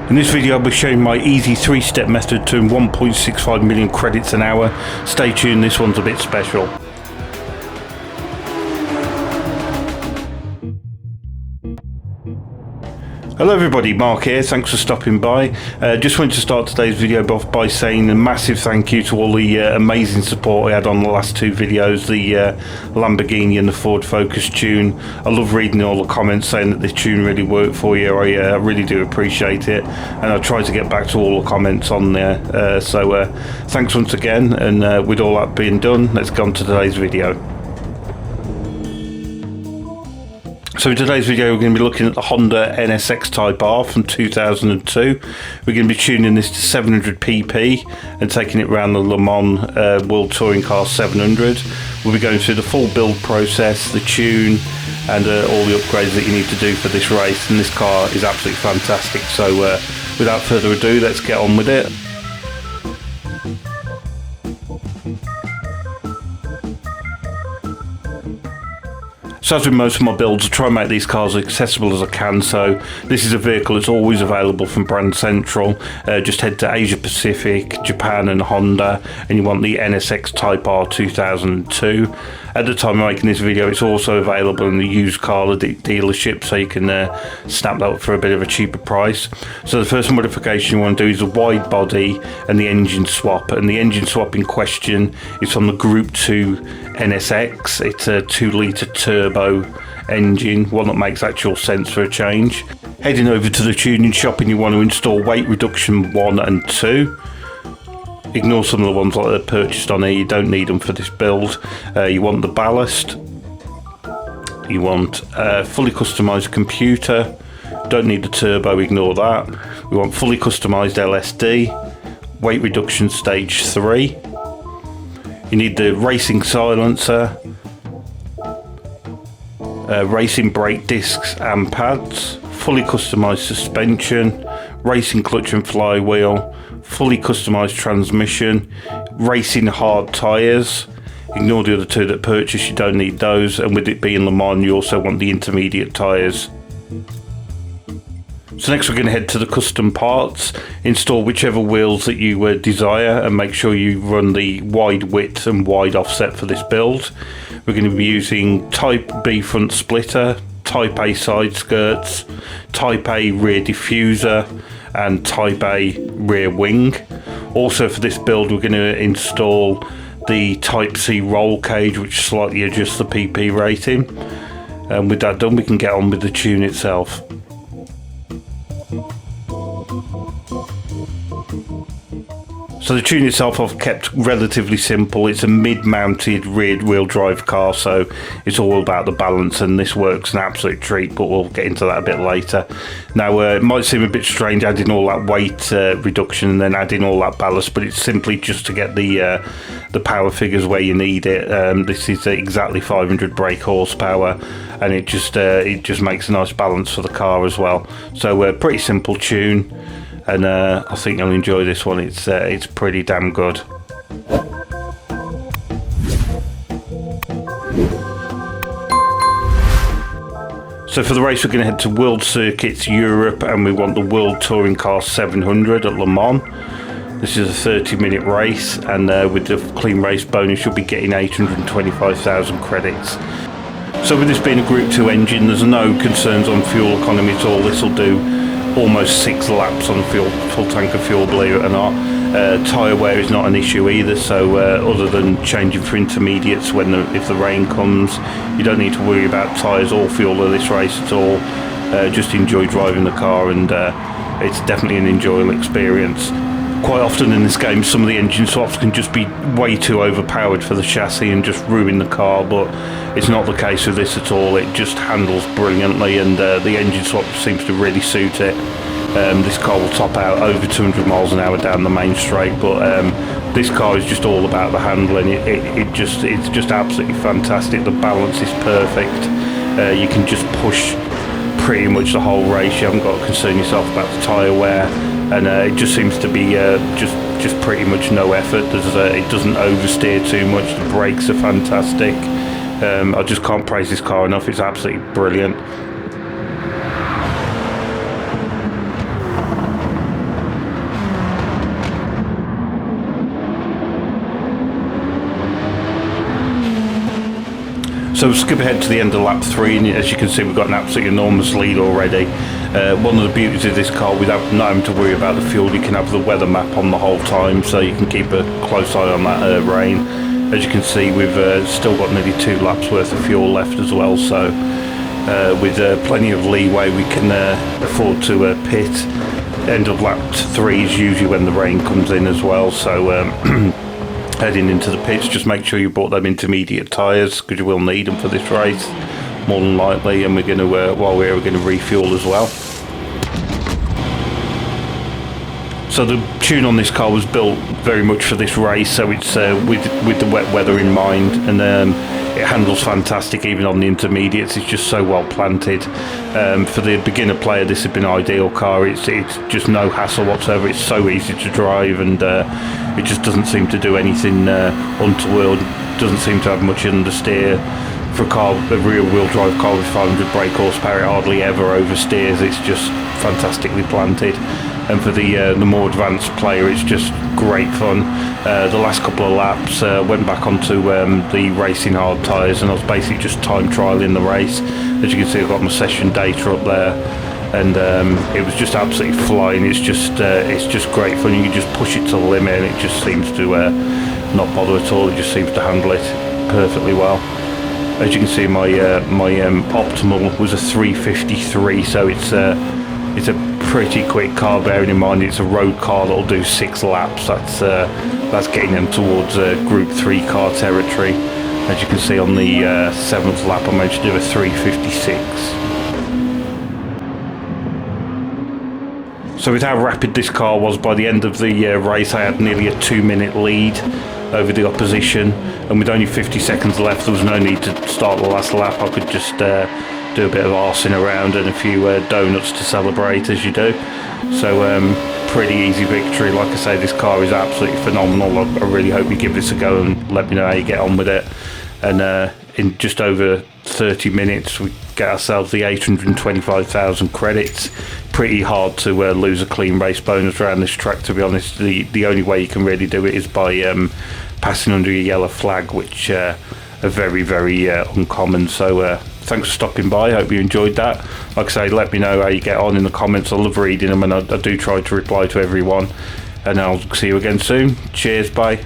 In this video I'll be showing my easy 3-step method to earn 1.65 million credits an hour. Stay tuned, this one's a bit special. Hello everybody, Mark here, thanks for stopping by. Just wanted to start today's video off by saying a massive thank you to all the amazing support I had on the last two videos, the Lamborghini and the Ford Focus tune. I love reading all the comments saying that this tune really worked for you. I really do appreciate it, and I try to get back to all the comments on there. So thanks once again, and with all that being done, let's go on to today's video. So in today's video we're going to be looking at the Honda NSX Type R from 2002. We're going to be tuning this to 700 pp and taking it around the Le Mans World Touring Car 700. We'll be going through the full build process, the tune, and all the upgrades that you need to do for this race, and this car is absolutely fantastic. So without further ado, let's get on with it. So as with most of my builds, I try and make these cars as accessible as I can, so this is a vehicle that's always available from Brand Central. Just head to Asia Pacific, Japan and Honda, and you want the NSX Type R 2002. At the time of making this video, it's also available in the used car dealership, so you can snap that up for a bit of a cheaper price. So the first modification you want to do is a wide body and the engine swap, and the engine swap in question is from the Group 2 NSX. It's a 2-litre turbo engine, one that makes actual sense for a change. Heading over to the tuning shop, and you want to install weight reduction 1 and 2. Ignore some of the ones that are purchased on here, you don't need them for this build. You want the ballast, you want a fully customised computer, don't need the turbo, ignore that. We want fully customised LSD, weight reduction stage 3. You need the racing silencer, racing brake discs and pads, fully customised suspension, racing clutch and flywheel, fully customised transmission, racing hard tyres. Ignore the other two that purchase, you don't need those, and with it being Le Mans you also want the intermediate tyres. So next we're going to head to the custom parts, install whichever wheels that you desire, and make sure you run the wide width and wide offset for this build. We're going to be using Type B front splitter, Type A side skirts, Type A rear diffuser and Type A rear wing. Also for this build we're going to install the Type C roll cage, which slightly adjusts the PP rating. And with that done we can get on with the tune itself. So the tune itself I've kept relatively simple. It's a mid-mounted rear-wheel drive car, so it's all about the balance, and this works an absolute treat, but we'll get into that a bit later. Now it might seem a bit strange adding all that weight reduction and then adding all that ballast, but it's simply just to get the power figures where you need it. This is exactly 500 brake horsepower, and it just makes a nice balance for the car as well. So pretty simple tune. And I think you'll enjoy this one. It's pretty damn good. So for the race we're going to head to World Circuits Europe, and we want the World Touring Car 700 at Le Mans. This is a 30-minute race, and with the clean race bonus you'll be getting 825,000 credits. So with this being a Group 2 engine, there's no concerns on fuel economy at all. This will do almost 6 laps on full tank of fuel, believe it or not. Tyre wear is not an issue either, so other than changing for intermediates if the rain comes, you don't need to worry about tyres or fuel of this race at all. Just enjoy driving the car, and it's definitely an enjoyable experience. Quite often in this game some of the engine swaps can just be way too overpowered for the chassis and just ruin the car, but it's not the case with this at all. It just handles brilliantly, and the engine swap seems to really suit it. This car will top out over 200 miles an hour down the main straight, but this car is just all about the handling. It's just absolutely fantastic. The balance is perfect. You can just push pretty much the whole race. You haven't got to concern yourself about the tyre wear, and it just seems to be just pretty much no effort. It doesn't oversteer too much. The brakes are fantastic. I just can't praise this car enough. It's absolutely brilliant. So we'll skip ahead to the end of lap 3, and as you can see we've got an absolutely enormous lead already. One of the beauties of this car, without not having to worry about the fuel, you can have the weather map on the whole time, so you can keep a close eye on that rain. As you can see, we've still got nearly 2 laps worth of fuel left as well, so with plenty of leeway we can afford to pit. End of lap 3 is usually when the rain comes in as well, so heading into the pits, just make sure you bought them intermediate tyres, because you will need them for this race more than likely, and we're going to while we're going to refuel as well. So the tune on this car was built very much for this race, so it's with the wet weather in mind, and it handles fantastic even on the intermediates. It's just so well planted. For the beginner player, this has been an ideal car. It's just no hassle whatsoever. It's so easy to drive, and it just doesn't seem to do anything untoward. Doesn't seem to have much understeer. For a rear-wheel drive car with 500 brake horsepower, it hardly ever oversteers. It's just fantastically planted. And for the more advanced player, it's just great fun. The last couple of laps, went back onto the racing hard tyres, and I was basically just time trialling the race. As you can see, I've got my session data up there, and it was just absolutely flying. It's just great fun. You can just push it to the limit, and it just seems to not bother at all. It just seems to handle it perfectly well. As you can see, my optimal was a 3:53, so it's a pretty quick car, bearing in mind it's a road car that'll do 6 laps. That's getting them towards Group 3 car territory. As you can see, on the 7th lap I managed to do a 3:56. So with how rapid this car was, by the end of the race I had nearly a 2-minute lead over the opposition, and with only 50 seconds left there was no need to start the last lap. I could just do a bit of arsing around and a few donuts to celebrate, as you do. So pretty easy victory. Like I say, this car is absolutely phenomenal. I really hope you give this a go and let me know how you get on with it. And in just over 30 minutes we get ourselves the 825,000 credits. Pretty hard to lose a clean race bonus around this track, to be honest. The only way you can really do it is by passing under a yellow flag, which are very, very uncommon. So thanks for stopping by. I hope you enjoyed that. Like I say, let me know how you get on in the comments. I love reading them, and I do try to reply to everyone. And I'll see you again soon. Cheers, bye.